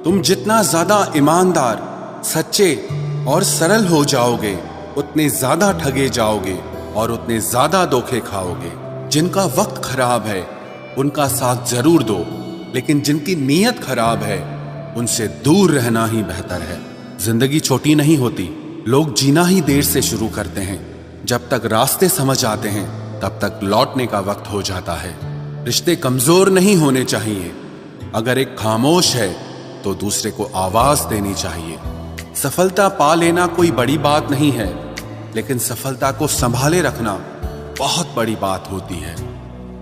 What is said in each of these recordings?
तुम जितना ज्यादा ईमानदार, सच्चे और सरल हो जाओगे, उतने ज्यादा ठगे जाओगे और उतने ज्यादा धोखे खाओगे। जिनका वक्त खराब है उनका साथ जरूर दो, लेकिन जिनकी नीयत खराब है उनसे दूर रहना ही बेहतर है। जिंदगी छोटी नहीं होती, लोग जीना ही देर से शुरू करते हैं। जब तक रास्ते समझ आते हैं तब तक लौटने का वक्त हो जाता है। रिश्ते कमजोर नहीं होने चाहिए। अगर एक खामोश है तो दूसरे को आवाज देनी चाहिए। सफलता पा लेना कोई बड़ी बात नहीं है, लेकिन सफलता को संभाले रखना बहुत बड़ी बात होती है।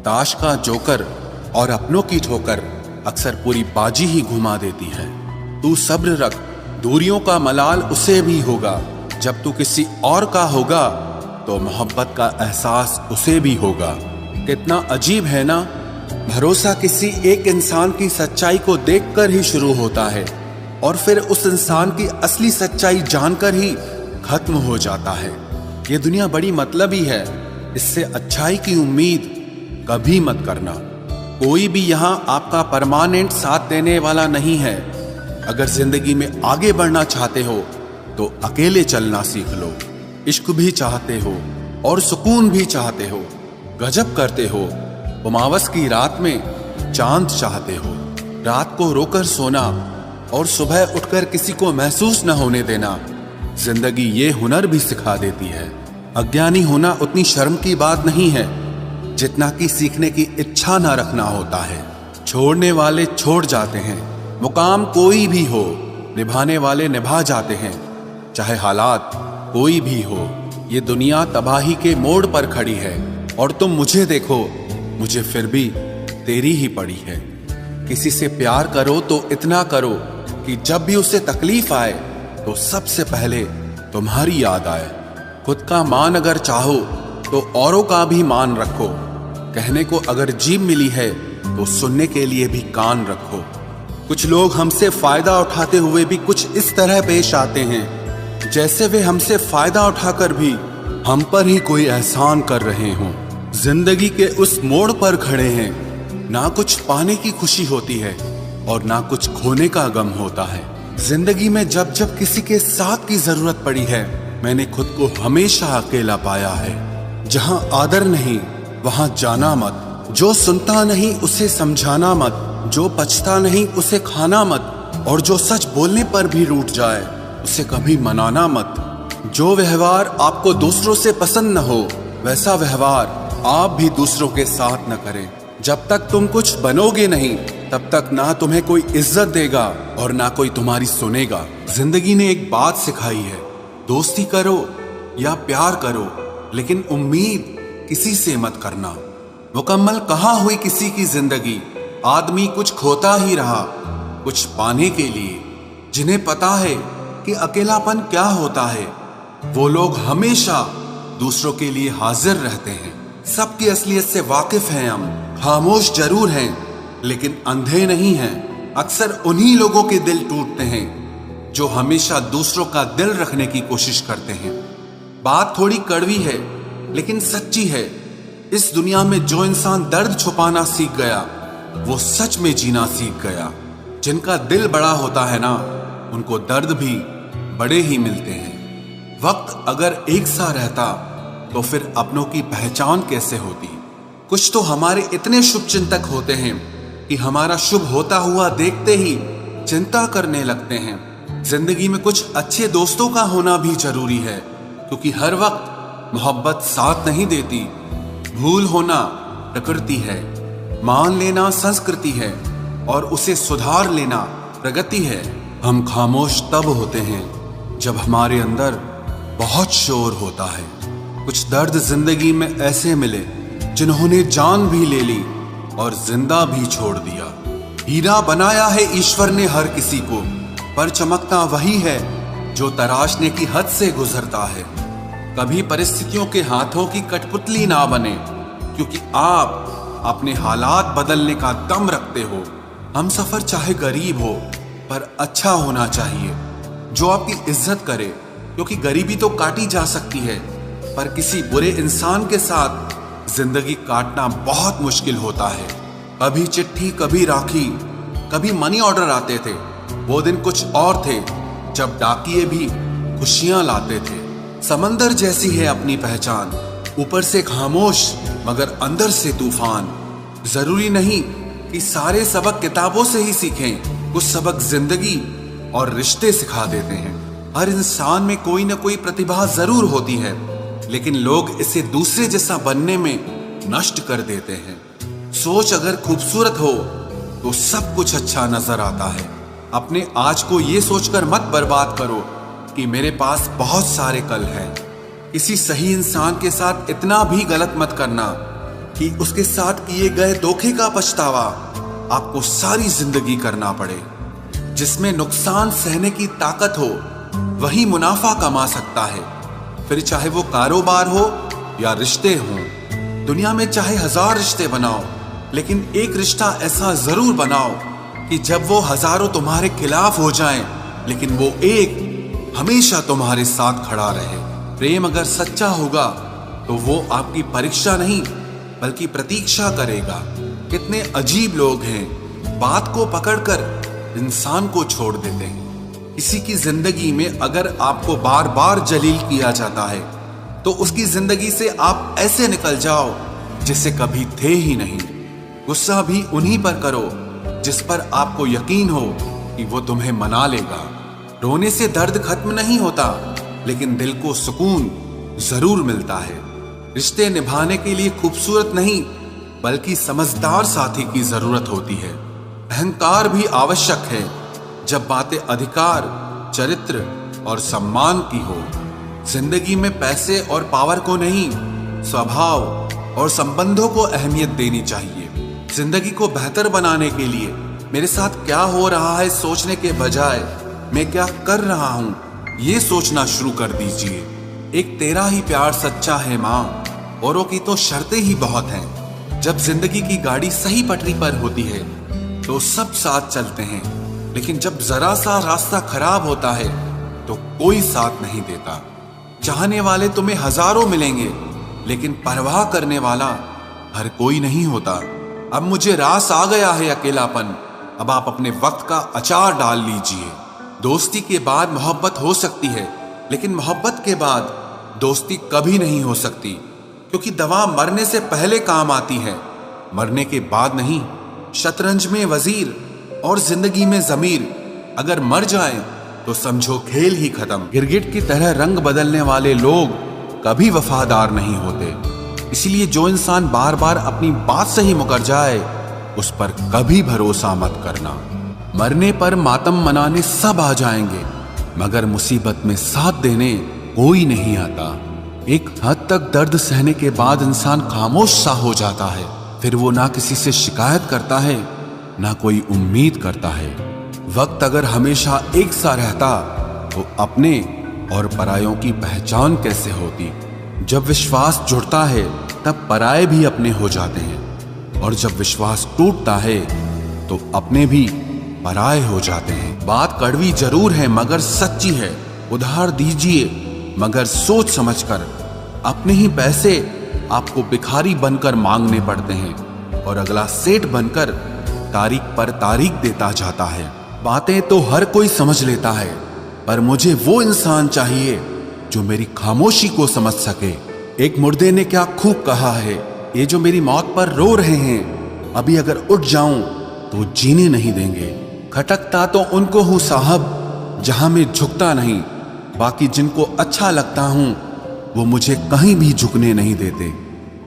ताश का जोकर और अपनों की ठोकर अक्सर पूरी बाजी ही घुमा देती है। तू सब्र रख, दूरियों का मलाल उसे भी होगा। जब तू किसी और का होगा तो मोहब्बत का एहसास उसे भी होगा। कितना अजीब है ना, भरोसा किसी एक इंसान की सच्चाई को देखकर ही शुरू होता है और फिर उस इंसान की असली सच्चाई जानकर ही खत्म हो जाता है। ये दुनिया बड़ी मतलबी है, इससे अच्छाई की उम्मीद कभी मत करना। कोई भी यहाँ आपका परमानेंट साथ देने वाला नहीं है। अगर जिंदगी में आगे बढ़ना चाहते हो तो अकेले चलना सीख लो। इश्क भी चाहते हो और सुकून भी चाहते हो, गजब करते हो। उमावस की रात में चांद चाहते हो। रात को रोकर सोना और सुबह उठकर किसी को महसूस न होने देना जिंदगी ये हुनर भी सिखा देती है। अज्ञानी होना उतनी शर्म की बात नहीं है जितना कि सीखने की इच्छा ना रखना होता है। छोड़ने वाले छोड़ जाते हैं, मुकाम कोई भी हो, निभाने वाले निभा जाते हैं। चाहे हालात कोई भी हो, ये दुनिया तबाही के मोड़ पर खड़ी है और तुम मुझे देखो, मुझे फिर भी तेरी ही पड़ी है। किसी से प्यार करो तो इतना करो कि जब भी उसे तकलीफ आए तो सबसे पहले तुम्हारी याद आए। खुद का मान अगर चाहो तो औरों का भी मान रखो। कहने को अगर जीभ मिली है तो सुनने के लिए भी कान रखो। कुछ लोग हमसे फायदा उठाते हुए भी कुछ इस तरह पेश आते हैं जैसे वे हमसे फायदा उठाकर भी हम पर ही कोई एहसान कर रहे हों। जिंदगी के उस मोड़ पर खड़े हैं, ना कुछ पाने की खुशी होती है और ना कुछ खोने का गम होता है। जिंदगी में जब जब किसी के साथ की जरूरत पड़ी है, मैंने खुद को हमेशा अकेला पाया है। जहां आदर नहीं वहां जाना मत, जो सुनता नहीं उसे समझाना मत, जो पछता नहीं उसे खाना मत, और जो सच बोलने पर भी रूठ जाए उसे कभी मनाना मत। जो व्यवहार आपको दूसरों से पसंद न हो वैसा व्यवहार आप भी दूसरों के साथ न करें। जब तक तुम कुछ बनोगे नहीं तब तक ना तुम्हें कोई इज्जत देगा और ना कोई तुम्हारी सुनेगा। जिंदगी ने एक बात सिखाई है, दोस्ती करो या प्यार करो, लेकिन उम्मीद किसी से मत करना। मुकम्मल कहाँ हुई किसी की जिंदगी, आदमी कुछ खोता ही रहा कुछ पाने के लिए। जिन्हें पता है कि अकेलापन क्या होता है, वो लोग हमेशा दूसरों के लिए हाजिर रहते हैं। सबकी असलियत से वाकिफ हैं हम, खामोश जरूर हैं लेकिन अंधे नहीं हैं। अक्सर उन्हीं लोगों के दिल टूटते हैं जो हमेशा दूसरों का दिल रखने की कोशिश करते हैं। बात थोड़ी कड़वी है लेकिन सच्ची है। इस दुनिया में जो इंसान दर्द छुपाना सीख गया वो सच में जीना सीख गया। जिनका दिल बड़ा होता है ना, उनको दर्द भी बड़े ही मिलते हैं। वक्त अगर एक सा रहता तो फिर अपनों की पहचान कैसे होती। कुछ तो हमारे इतने शुभ चिंतक होते हैं कि हमारा शुभ होता हुआ देखते ही चिंता करने लगते हैं। जिंदगी में कुछ अच्छे दोस्तों का होना भी जरूरी है, क्योंकि हर वक्त मोहब्बत साथ नहीं देती। भूल होना प्रकृति है, मान लेना संस्कृति है और उसे सुधार लेना प्रगति है। हम खामोश तब होते हैं जब हमारे अंदर बहुत शोर होता है। कुछ दर्द जिंदगी में ऐसे मिले जिन्होंने जान भी ले ली और जिंदा भी छोड़ दिया। हीरा बनाया है ईश्वर ने हर किसी को, पर चमकता वही है जो तराशने की हद से गुजरता है। कभी परिस्थितियों के हाथों की कठपुतली ना बने, क्योंकि आप अपने हालात बदलने का दम रखते हो। हम सफर चाहे गरीब हो पर अच्छा होना चाहिए, जो आपकी इज्जत करे, क्योंकि गरीबी तो काटी जा सकती है पर किसी बुरे इंसान के साथ जिंदगी काटना बहुत मुश्किल होता है। कभी चिट्ठी, कभी राखी, कभी मनी ऑर्डर आते थे, वो दिन कुछ और थे जब डाकिये भी खुशियां लाते थे। समंदर जैसी है अपनी पहचान, ऊपर से खामोश मगर अंदर से तूफान। जरूरी नहीं कि सारे सबक किताबों से ही सीखें, कुछ सबक जिंदगी और रिश्ते सिखा देते हैं। हर इंसान में कोई ना कोई प्रतिभा जरूर होती है, लेकिन लोग इसे दूसरे जैसा बनने में नष्ट कर देते हैं। सोच अगर खूबसूरत हो तो सब कुछ अच्छा नजर आता है। अपने आज को ये सोचकर मत बर्बाद करो कि मेरे पास बहुत सारे कल हैं। किसी सही इंसान के साथ इतना भी गलत मत करना कि उसके साथ किए गए धोखे का पछतावा आपको सारी जिंदगी करना पड़े। जिसमें नुकसान सहने की ताकत हो वही मुनाफा कमा सकता है, फिर चाहे वो कारोबार हो या रिश्ते हों। दुनिया में चाहे 1000 रिश्ते बनाओ, लेकिन एक रिश्ता ऐसा जरूर बनाओ कि जब वो हजारों तुम्हारे खिलाफ हो जाएं, लेकिन वो एक हमेशा तुम्हारे साथ खड़ा रहे। प्रेम अगर सच्चा होगा तो वो आपकी परीक्षा नहीं बल्कि प्रतीक्षा करेगा। कितने अजीब लोग हैं, बात को पकड़कर इंसान को छोड़ देते हैं। किसी की जिंदगी में अगर आपको बार बार जलील किया जाता है तो उसकी जिंदगी से आप ऐसे निकल जाओ जिसे कभी थे ही नहीं। गुस्सा भी उन्हीं पर करो जिस पर आपको यकीन हो कि वो तुम्हें मना लेगा। रोने से दर्द खत्म नहीं होता, लेकिन दिल को सुकून जरूर मिलता है। रिश्ते निभाने के लिए खूबसूरत नहीं बल्कि समझदार साथी की जरूरत होती है। अहंकार भी आवश्यक है जब बातें अधिकार, चरित्र और सम्मान की हो। जिंदगी में पैसे और पावर को नहीं, स्वभाव और संबंधों को अहमियत देनी चाहिए। जिंदगी को बेहतर बनाने के लिए मेरे साथ क्या हो रहा है सोचने के बजाय मैं क्या कर रहा हूं ये सोचना शुरू कर दीजिए। एक तेरा ही प्यार सच्चा है माँ, औरों की तो शर्तें ही बहुत हैं। जब जिंदगी की गाड़ी सही पटरी पर होती है तो सब साथ चलते हैं, लेकिन जब जरा सा रास्ता खराब होता है तो कोई साथ नहीं देता। चाहने वाले तुम्हें हजारों मिलेंगे, लेकिन परवाह करने वाला हर कोई नहीं होता। अब मुझे रास आ गया है अकेलापन, अब आप अपने वक्त का अचार डाल लीजिए। दोस्ती के बाद मोहब्बत हो सकती है, लेकिन मोहब्बत के बाद दोस्ती कभी नहीं हो सकती, क्योंकि दवा मरने से पहले काम आती है, मरने के बाद नहीं। शतरंज में वजीर और जिंदगी में जमीर अगर मर जाएं तो समझो खेल ही खत्म। गिरगिट की तरह रंग बदलने वाले लोग कभी वफादार नहीं होते, इसलिए जो इंसान बार बार अपनी बात से ही मुकर जाए उस पर कभी भरोसा मत करना। मरने पर मातम मनाने सब आ जाएंगे, मगर मुसीबत में साथ देने कोई नहीं आता। एक हद तक दर्द सहने के बाद इंसान खामोश सा हो जाता है, फिर वो ना किसी से शिकायत करता है ना कोई उम्मीद करता है। वक्त अगर हमेशा एक सा रहता तो अपने और परायों की पहचान कैसे होती। जब विश्वास जुड़ता है तब पराये भी अपने हो जाते हैं, और जब विश्वास टूटता है तो अपने भी पराये हो जाते हैं। बात कड़वी जरूर है मगर सच्ची है। उधार दीजिए मगर सोच समझकर। अपने ही पैसे आपको भिखारी बनकर मांगने पड़ते हैं, और अगला सेठ बनकर तारीख पर तारीख देता जाता है। बातें तो हर कोई समझ लेता है, पर मुझे वो इंसान चाहिए जो मेरी खामोशी को समझ सके। एक मुर्दे ने क्या खूब कहा है, ये जो मेरी मौत पर रो रहे हैं, अभी अगर उठ जाऊं तो जीने नहीं देंगे। खटकता तो उनको हूं साहब जहां मैं झुकता नहीं, बाकी जिनको अच्छा लगता हूं वो मुझे कहीं भी झुकने नहीं देते।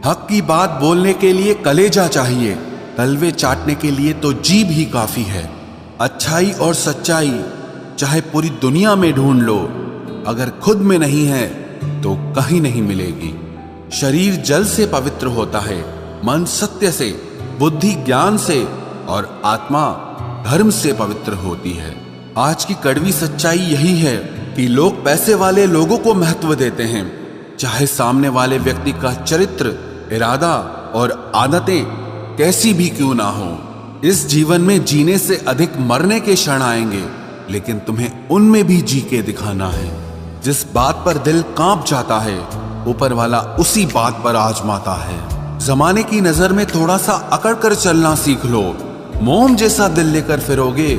हक की बात बोलने के लिए कलेजा चाहिए, तलवे चाटने के लिए तो जीभ ही काफी है। अच्छाई और सच्चाई चाहे पूरी दुनिया में ढूंढ लो, अगर खुद में नहीं है तो कहीं नहीं मिलेगी। शरीर जल से पवित्र होता है, मन सत्य से, बुद्धि ज्ञान से, और आत्मा धर्म से पवित्र होती है। आज की कड़वी सच्चाई यही है कि लोग पैसे वाले लोगों को महत्व देते हैं, चाहे सामने वाले व्यक्ति का चरित्र, इरादा और आदतें कैसी भी क्यों ना हो। इस जीवन में जीने से अधिक मरने के क्षण आएंगे, लेकिन तुम्हें उनमें भी जी के दिखाना है। जिस बात पर दिल कांप जाता है ऊपर वाला उसी बात पर आजमाता है। जमाने की नजर में थोड़ा सा अकड़ कर चलना सीख लो। मोम जैसा दिल लेकर फिरोगे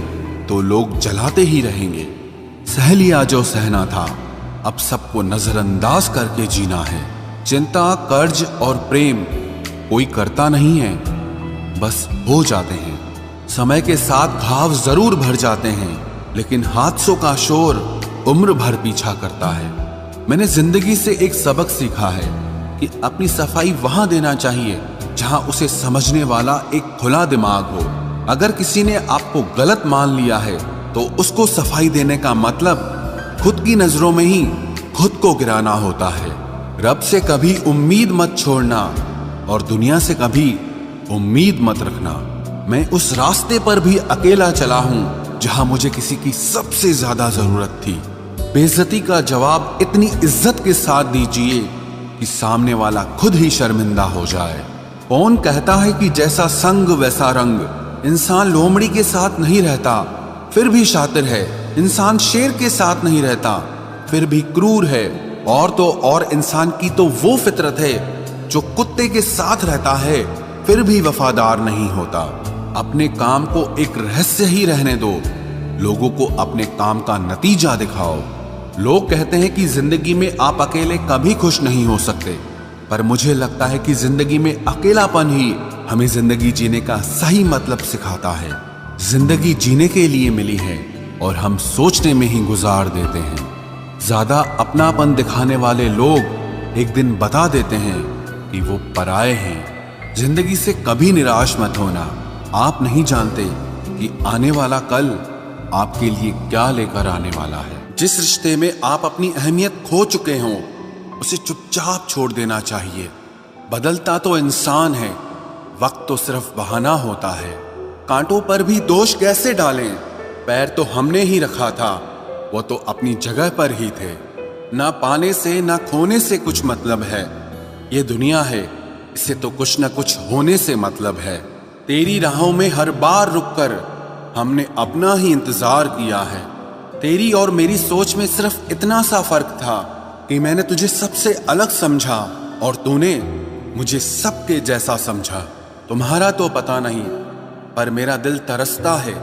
तो लोग जलाते ही रहेंगे। सह लिया जो सहना था, अब सबको नजरअंदाज करके जीना है। चिंता, कर्ज और प्रेम कोई करता नहीं है, बस हो जाते हैं। समय के साथ घाव जरूर भर जाते हैं, लेकिन हादसों का शोर उम्र भर पीछा करता है। मैंने जिंदगी से एक सबक सीखा है कि अपनी सफाई वहां देना चाहिए जहां उसे समझने वाला एक खुला दिमाग हो। अगर किसी ने आपको गलत मान लिया है तो उसको सफाई देने का मतलब खुद की नजरों में ही खुद को गिराना होता है। रब से कभी उम्मीद मत छोड़ना और दुनिया से कभी उम्मीद मत रखना। मैं उस रास्ते पर भी अकेला चला हूं जहां मुझे किसी की सबसे ज्यादा जरूरत थी। बेइज्जती का जवाब इतनी इज्जत के साथ दीजिए कि सामने वाला खुद ही शर्मिंदा हो जाए। कौन कहता है कि जैसा संग वैसा रंग। इंसान लोमड़ी के साथ नहीं रहता फिर भी शातिर है। इंसान शेर के साथ नहीं रहता फिर भी क्रूर है। और तो और इंसान की तो वो फितरत है जो कुत्ते के साथ रहता है फिर भी वफादार नहीं होता। अपने काम को एक रहस्य ही रहने दो, लोगों को अपने काम का नतीजा दिखाओ। लोग कहते हैं कि जिंदगी में आप अकेले कभी खुश नहीं हो सकते, पर मुझे लगता है कि जिंदगी में अकेलापन ही हमें जिंदगी जीने का सही मतलब सिखाता है। जिंदगी जीने के लिए मिली है और हम सोचने में ही गुजार देते हैं। ज्यादा अपनापन दिखाने वाले लोग एक दिन बता देते हैं कि वो पराये हैं। जिंदगी से कभी निराश मत होना। आप नहीं जानते कि आने वाला कल आपके लिए क्या लेकर आने वाला है। जिस रिश्ते में आप अपनी अहमियत खो चुके हों उसे चुपचाप छोड़ देना चाहिए। बदलता तो इंसान है, वक्त तो सिर्फ बहाना होता है। कांटों पर भी दोष कैसे डालें, पैर तो हमने ही रखा था, वो तो अपनी जगह पर ही थे। ना पाने से ना खोने से कुछ मतलब है। ये दुनिया है, इसे तो कुछ न कुछ होने से मतलब है। तेरी राहों में हर बार रुककर हमने अपना ही इंतजार किया है। तेरी और मेरी सोच में सिर्फ इतना सा फर्क था कि मैंने तुझे सबसे अलग समझा और तूने मुझे सबके जैसा समझा। तुम्हारा तो पता नहीं, पर मेरा दिल तरसता है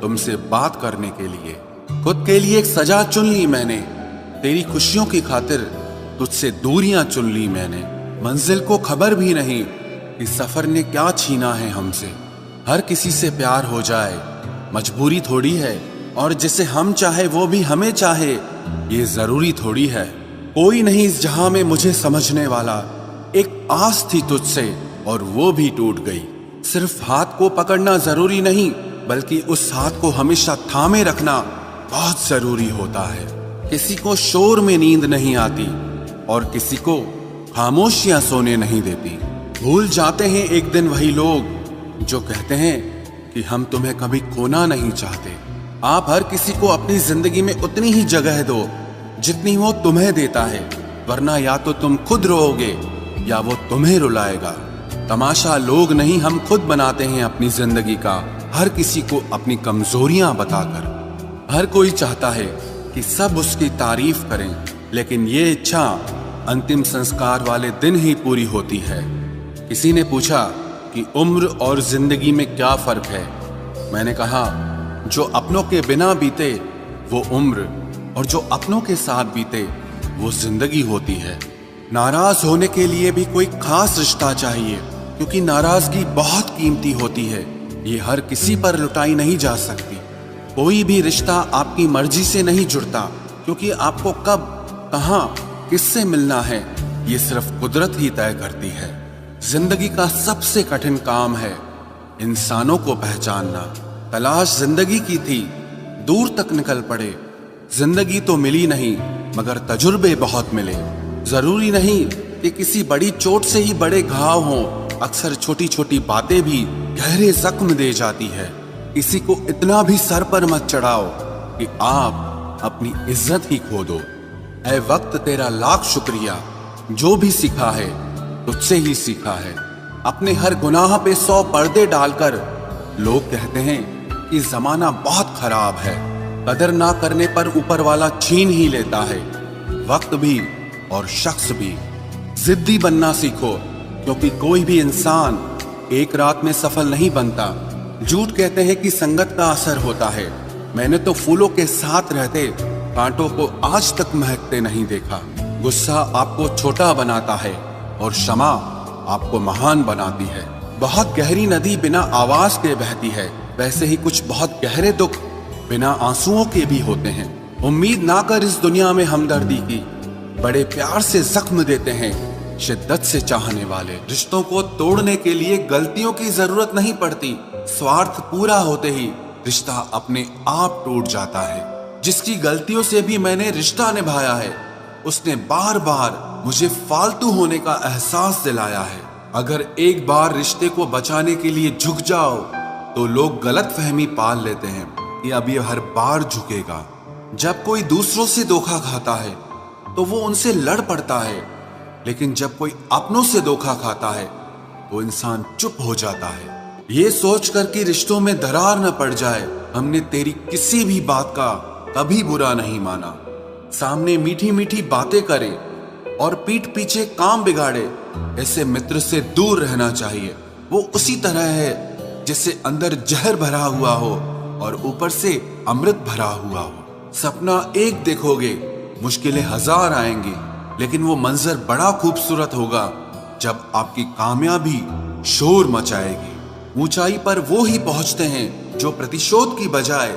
तुमसे बात करने के लिए। खुद के लिए एक सजा चुन ली मैंने, तेरी खुशियों की खातिर तुझसे दूरियां चुन ली मैंने। मंजिल को खबर भी नहीं कि सफर ने क्या छीना है हमसे। हर किसी से प्यार हो जाए मजबूरी थोड़ी है, और जिसे हम चाहे वो भी हमें चाहे ये जरूरी थोड़ी है। कोई नहीं इस जहां में मुझे समझने वाला, एक आस थी तुझसे और वो भी टूट गई। सिर्फ हाथ को पकड़ना जरूरी नहीं, बल्कि उस हाथ को हमेशा थामे रखना बहुत जरूरी होता है। किसी को शोर में नींद नहीं आती और किसी को खामोशियां सोने नहीं देती। भूल जाते हैं एक दिन वही लोग जो कहते हैं कि हम तुम्हें कभी खोना नहीं चाहते। आप हर किसी को अपनी जिंदगी में उतनी ही जगह दो जितनी वो तुम्हें देता है, वरना या तो तुम खुद रोओगे या वो तुम्हें रुलाएगा। तमाशा लोग नहीं, हम खुद बनाते हैं अपनी जिंदगी का, हर किसी को अपनी कमजोरियां बताकर। हर कोई चाहता है कि सब उसकी तारीफ करें, लेकिन ये इच्छा अंतिम संस्कार वाले दिन ही पूरी होती है। किसी ने पूछा कि उम्र और जिंदगी में क्या फर्क है। मैंने कहा, जो अपनों के बिना बीते वो उम्र, और जो अपनों के साथ बीते वो जिंदगी होती है। नाराज होने के लिए भी कोई खास रिश्ता चाहिए, क्योंकि नाराजगी बहुत कीमती होती है। ये हर किसी पर लुटाई नहीं जा सकती। कोई भी रिश्ता आपकी मर्जी से नहीं जुड़ता, क्योंकि आपको कब, कहां, किससे मिलना है ये सिर्फ कुदरत ही तय करती है। जिंदगी का सबसे कठिन काम है इंसानों को पहचानना। तलाश जिंदगी की थी, दूर तक निकल पड़े। जिंदगी तो मिली नहीं, मगर तजुर्बे बहुत मिले। जरूरी नहीं कि किसी बड़ी चोट से ही बड़े घाव हों, अक्सर छोटी छोटी बातें भी गहरे जख्म दे जाती है। किसी को इतना भी सर पर मत चढ़ाओ कि आप अपनी इज्जत ही खो दो। ऐ वक्त तेरा लाख शुक्रिया, जो भी सीखा है तुझसे ही सीखा है। अपने हर गुनाह पे 100 पर्दे डालकर लोग कहते हैं कि जमाना बहुत खराब है। कदर ना करने पर ऊपर वाला छीन ही लेता है, वक्त भी और शख्स भी। जिद्दी बनना सीखो, क्योंकि कोई भी इंसान एक रात में सफल नहीं बनता। झूठ कहते हैं कि संगत का असर होता है, मैंने तो फूलों के साथ रहते कांटों को आज तक महकते नहीं देखा। गुस्सा आपको छोटा बनाता है और क्षमा आपको महान बनाती है। बहुत गहरी नदी बिना आवाज के बहती है, वैसे ही कुछ बहुत गहरे दुख बिना आंसुओं के भी होते हैं। उम्मीद ना कर इस दुनिया में हमदर्दी की, बड़े प्यार से जख्म देते हैं शिद्दत से चाहने वाले। रिश्तों को तोड़ने के लिए गलतियों की जरूरत नहीं पड़ती, स्वार्थ पूरा होते ही रिश्ता अपने आप टूट जाता है। जिसकी गलतियों से भी मैंने रिश्ता निभाया है, उसने बार बार मुझे फालतू होने का एहसास दिलाया है। अगर एक बार रिश्ते को बचाने के लिए झुक जाओ तो लोग गलत फहमी पाल लेते हैं कि अब ये हर बार झुकेगा। जब कोई दूसरों से धोखा खाता है तो वो उनसे लड़ पड़ता है, लेकिन जब कोई अपनों से धोखा खाता है तो इंसान चुप हो जाता है। ये सोचकर कि रिश्तों में दरार न पड़ जाए, हमने तेरी किसी भी बात का कभी बुरा नहीं माना। सामने मीठी मीठी बातें करे और पीठ पीछे काम बिगाड़े, ऐसे मित्र से दूर रहना चाहिए। वो उसी तरह है जिससे अंदर जहर भरा हुआ हो और ऊपर से अमृत भरा हुआ हो। सपना एक देखोगे, मुश्किलें हजार आएंगी, लेकिन वो मंजर बड़ा खूबसूरत होगा जब आपकी कामयाबी शोर मचाएगी। ऊंचाई पर वो ही पहुंचते हैं जो प्रतिशोध की बजाय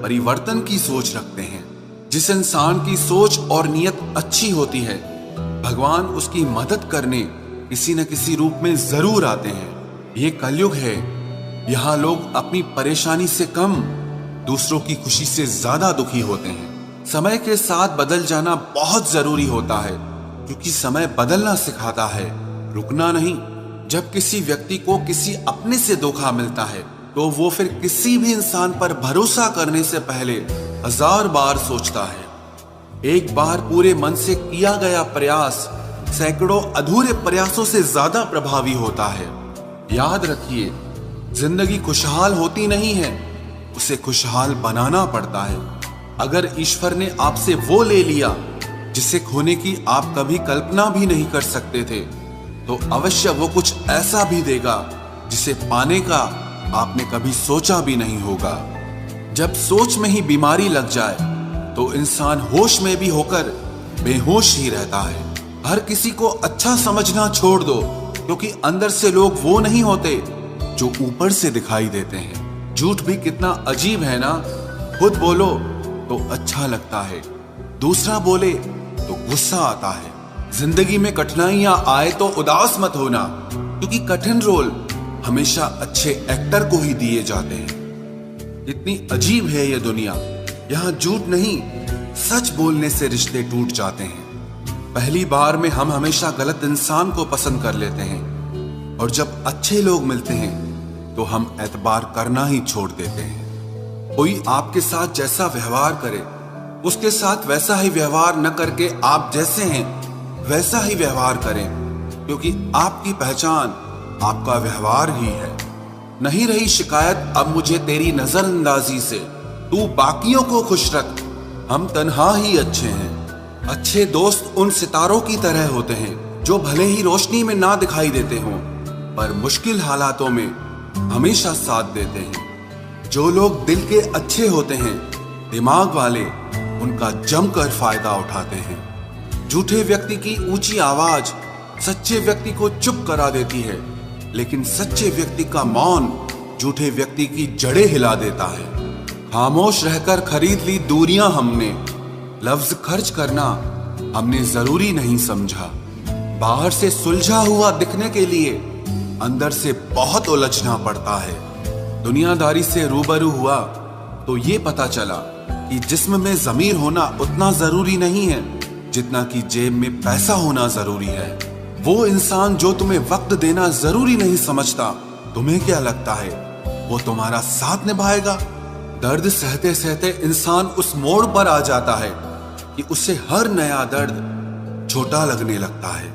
परिवर्तन की सोच रखते हैं। जिस इंसान की सोच और नियत अच्छी होती है, भगवान उसकी मदद करने किसी न किसी रूप में जरूर आते हैं। ये कलयुग है, यहाँ लोग अपनी परेशानी से कम दूसरों की खुशी से ज्यादा दुखी होते हैं। समय के साथ बदल जाना बहुत जरूरी होता है, क्योंकि समय बदलना सिखाता है, रुकना नहीं। जब किसी व्यक्ति को किसी अपने से धोखा मिलता है तो वो फिर किसी भी इंसान पर भरोसा करने से पहले 1000 बार सोचता है। एक बार पूरे मन से किया गया प्रयास सैकड़ों अधूरे प्रयासों से ज्यादा प्रभावी होता है। याद रखिए, जिंदगी खुशहाल होती नहीं है, उसे खुशहाल बनाना पड़ता है। अगर ईश्वर ने आपसे वो ले लिया जिसे खोने की आप कभी कल्पना भी नहीं कर सकते थे, तो अवश्य वो कुछ ऐसा भी देगा जिसे पाने का आपने कभी सोचा भी नहीं होगा। जब सोच में ही बीमारी लग जाए तो इंसान होश में भी होकर बेहोश ही रहता है। हर किसी को अच्छा समझना छोड़ दो, क्योंकि अंदर से लोग वो नहीं होते जो ऊपर से दिखाई देते हैं। झूठ भी कितना अजीब है ना, खुद बोलो तो अच्छा लगता है, दूसरा बोले तो गुस्सा आता है। जिंदगी में कठिनाइयां आए तो उदास मत होना, क्योंकि कठिन रोल हमेशा अच्छे एक्टर को ही दिए जाते हैं। इतनी अजीब है ये दुनिया, यहाँ झूठ नहीं सच बोलने से रिश्ते टूट जाते हैं। पहली बार में हम हमेशा गलत इंसान को पसंद कर लेते हैं, और जब अच्छे लोग मिलते हैं तो हम एतबार करना ही छोड़ देते हैं। कोई आपके साथ जैसा व्यवहार करे, उसके साथ वैसा ही व्यवहार न करके आप जैसे हैं वैसा ही व्यवहार करें, क्योंकि आपकी पहचान आपका व्यवहार ही है। नहीं रही शिकायत अब मुझे तेरी नजरअंदाजी से, तू बाकियों को खुश रख, हम तन्हा ही अच्छे हैं। अच्छे दोस्त उन सितारों की तरह होते हैं जो भले ही रोशनी में ना दिखाई देते हों, पर मुश्किल हालातों में हमेशा साथ देते हैं। जो लोग दिल के अच्छे होते हैं, दिमाग वाले उनका जमकर फायदा उठाते हैं। झूठे व्यक्ति की ऊंची आवाज सच्चे व्यक्ति को चुप करा देती है, लेकिन सच्चे व्यक्ति का मौन झूठे व्यक्ति की जड़ें हिला देता है। खामोश रहकर खरीद ली दूरियां हमने, लफ्ज खर्च करना हमने जरूरी नहीं समझा। बाहर से सुलझा हुआ दिखने के लिए अंदर से बहुत उलझना पड़ता है। दुनियादारी से रूबरू हुआ तो ये पता चला कि जिस्म में ज़मीर होना उतना जरूरी नहीं है जितना कि जेब में पैसा होना जरूरी है। वो इंसान जो तुम्हें वक्त देना जरूरी नहीं समझता, तुम्हें क्या लगता है वो तुम्हारा साथ निभाएगा? दर्द सहते सहते इंसान उस मोड़ पर आ जाता है कि उसे हर नया दर्द छोटा लगने लगता है।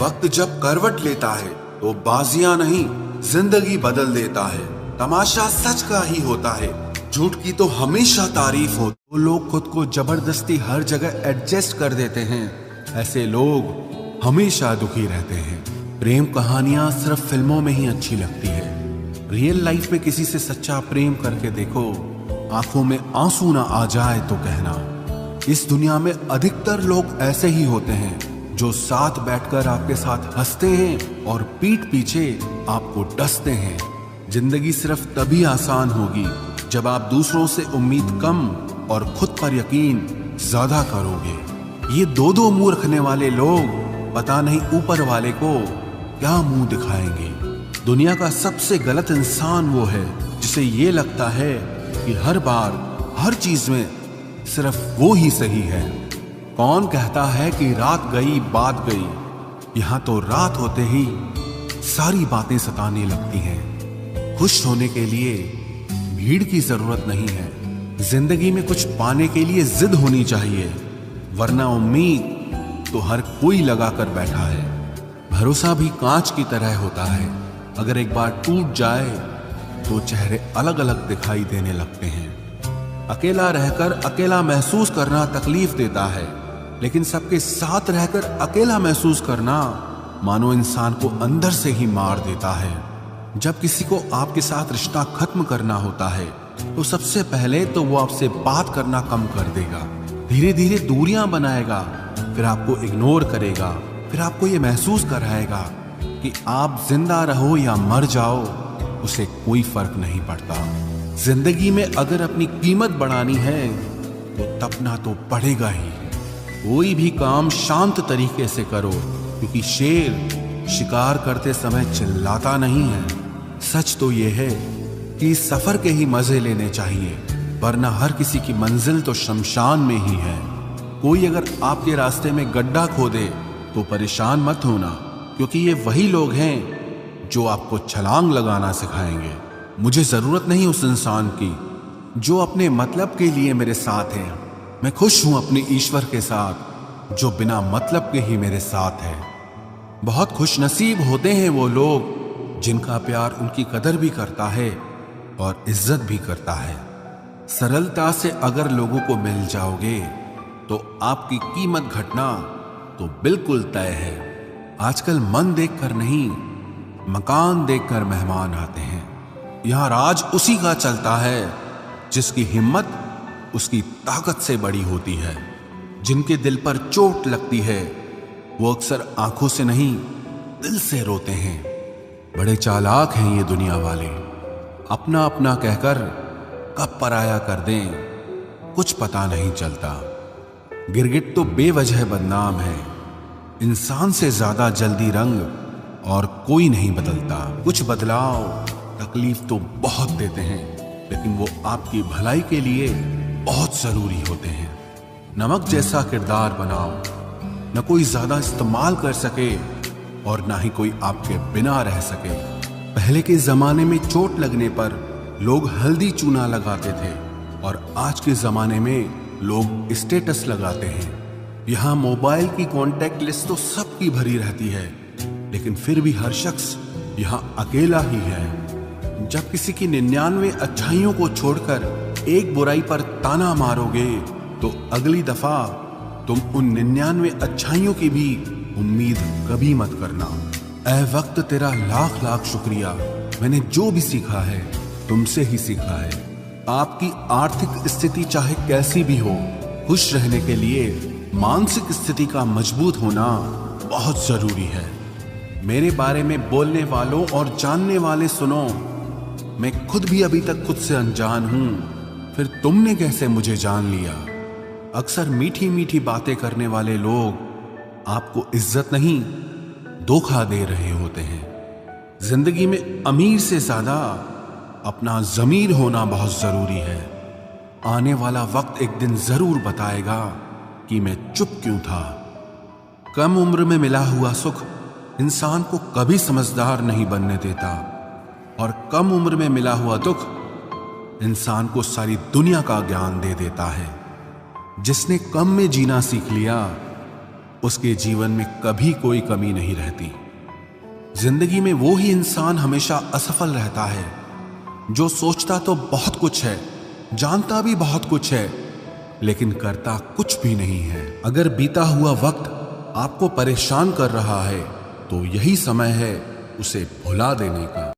वक्त जब करवट लेता है तो बाजियां नहीं जिंदगी बदल देता है। तमाशा सच का ही होता है, झूठ की तो हमेशा तारीफ हो। वो लोग खुद को जबरदस्ती हर जगह एडजस्ट कर देते हैं, ऐसे लोग हमेशा दुखी रहते हैं। प्रेम कहानियां सिर्फ फिल्मों में ही अच्छी लगती है। रियल लाइफ में किसी से सच्चा प्रेम करके देखो, आंखों में आंसू ना आ जाए तो कहना। इस दुनिया में अधिकतर लोग ऐसे ही होते हैं जो साथ बैठकर आपके साथ हंसते हैं और पीठ पीछे आपको डसते हैं। जिंदगी सिर्फ तभी आसान होगी जब आप दूसरों से उम्मीद कम और खुद पर यकीन ज्यादा करोगे। ये दो मुंह रखने वाले लोग पता नहीं ऊपर वाले को क्या मुंह दिखाएंगे। दुनिया का सबसे गलत इंसान वो है जिसे ये लगता है कि हर बार हर चीज में सिर्फ वो ही सही है। कौन कहता है कि रात गई बात गई। यहां तो रात होते ही सारी बातें सताने लगती हैं। खुश होने के लिए भीड़ की जरूरत नहीं है। जिंदगी में कुछ पाने के लिए जिद होनी चाहिए, वरना उम्मीद तो हर कोई लगा कर बैठा है। भरोसा भी कांच की तरह होता है, अगर एक बार टूट जाए तो चेहरे अलग अलग दिखाई देने लगते हैं। अकेला रहकर अकेला महसूस करना तकलीफ देता है, लेकिन सबके साथ रहकर अकेला महसूस करना मानो इंसान को अंदर से ही मार देता है। जब किसी को आपके साथ रिश्ता खत्म करना होता है तो सबसे पहले तो वो आपसे बात करना कम कर देगा, धीरे धीरे दूरियां बनाएगा, फिर आपको इग्नोर करेगा, फिर आपको ये महसूस कराएगा कि आप जिंदा रहो या मर जाओ उसे कोई फर्क नहीं पड़ता। जिंदगी में अगर अपनी कीमत बढ़ानी है तो तपना तो पड़ेगा ही। कोई भी काम शांत तरीके से करो, क्योंकि शेर शिकार करते समय चिल्लाता नहीं है। सच तो यह है कि इस सफर के ही मजे लेने चाहिए, वरना हर किसी की मंजिल तो शमशान में ही है। कोई अगर आपके रास्ते में गड्ढा खोदे तो परेशान मत होना, क्योंकि ये वही लोग हैं जो आपको छलांग लगाना सिखाएंगे। मुझे जरूरत नहीं उस इंसान की जो अपने मतलब के लिए मेरे साथ है। मैं खुश हूं अपने ईश्वर के साथ जो बिना मतलब के ही मेरे साथ है। बहुत खुशनसीब होते हैं वो लोग जिनका प्यार उनकी कदर भी करता है और इज्जत भी करता है। सरलता से अगर लोगों को मिल जाओगे तो आपकी कीमत घटना तो बिल्कुल तय है। आजकल मन देखकर नहीं, मकान देखकर मेहमान आते हैं। यहां राज उसी का चलता है जिसकी हिम्मत उसकी ताकत से बड़ी होती है। जिनके दिल पर चोट लगती है वो अक्सर आंखों से नहीं दिल से रोते हैं। बड़े चालाक हैं ये दुनिया वाले, अपना अपना कहकर कब पराया कर दें कुछ पता नहीं चलता। गिरगिट तो बेवजह बदनाम है, इंसान से ज्यादा जल्दी रंग और कोई नहीं बदलता। कुछ बदलाव तकलीफ तो बहुत देते हैं, लेकिन वो आपकी भलाई के लिए बहुत जरूरी होते हैं। नमक जैसा किरदार बनाओ, न कोई ज्यादा इस्तेमाल कर सके और ना ही कोई आपके बिना रह सके। पहले के जमाने में चोट लगने पर लोग हल्दी चूना लगाते थे और आज के जमाने में लोग स्टेटस लगाते हैं। यहाँ मोबाइल की कांटेक्ट लिस्ट तो सबकी भरी रहती है, लेकिन फिर भी हर शख्स यहाँ अकेला ही है। जब किसी की 99 अच्छाइयों को छोड़कर एक बुराई पर ताना मारोगे तो अगली दफा तुम उन 99 अच्छाइयों की भी उम्मीद कभी मत करना। ऐ वक्त तेरा लाख लाख शुक्रिया, मैंने जो भी सीखा है तुमसे ही सीखा है। आपकी आर्थिक स्थिति चाहे कैसी भी हो, खुश रहने के लिए मानसिक स्थिति का मजबूत होना बहुत जरूरी है। मेरे बारे में बोलने वालों और जानने वाले सुनो, मैं खुद भी अभी तक खुद से अनजान हूं, फिर तुमने कैसे मुझे जान लिया। अक्सर मीठी मीठी बातें करने वाले लोग आपको इज्जत नहीं धोखा दे रहे होते हैं। जिंदगी में अमीर से ज्यादा अपना जमीर होना बहुत जरूरी है। आने वाला वक्त एक दिन जरूर बताएगा कि मैं चुप क्यों था। कम उम्र में मिला हुआ सुख इंसान को कभी समझदार नहीं बनने देता, और कम उम्र में मिला हुआ दुख इंसान को सारी दुनिया का ज्ञान दे देता है। जिसने कम में जीना सीख लिया उसके जीवन में कभी कोई कमी नहीं रहती। जिंदगी में वो ही इंसान हमेशा असफल रहता है जो सोचता तो बहुत कुछ है, जानता भी बहुत कुछ है, लेकिन करता कुछ भी नहीं है। अगर बीता हुआ वक्त आपको परेशान कर रहा है तो यही समय है उसे भुला देने का।